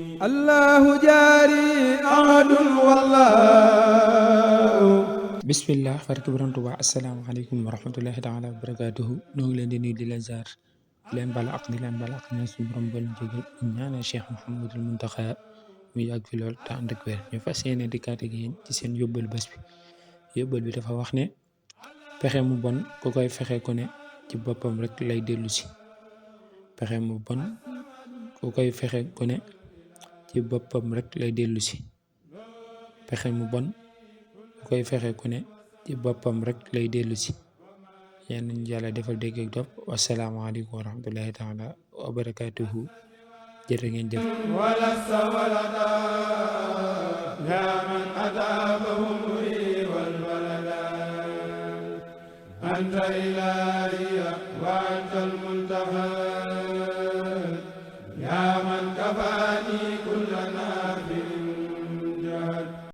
الله جاري أحد والله. bismillah barke borom Tuubaa asalaamaaleykum wa rahmatullahi taala wa barakaatuhu ñoo ngi leen di nuyu di leen ziar di leen bala ak di leen bala ak ñaan suñu borom boole jégal ñaanal Cheikh Mouhamadul Muntaxa mu yàgg fi lool te ànd ak wér ñu fas yéene dikkaat ak yéen ci seen yóbbal bés bi. yóbbal bi dafa wax ne pexe mu bon ku koy fexe ku ne ci boppam rek lay dellu si. pexe mu bon ku koy fexe ku ne ci boppam rek lay dellu si. pexe mu bon ku koy fexe ku ne ci boppam rek lay dellu si. yéen ñu yàlla defal dégg ak topp wasalaamaaleykum wa rahmatullahi taala wa barakaatuhu jërë ngeen jëf. ولا استولدا يا من أذابه المري والبلدا أنت إلهي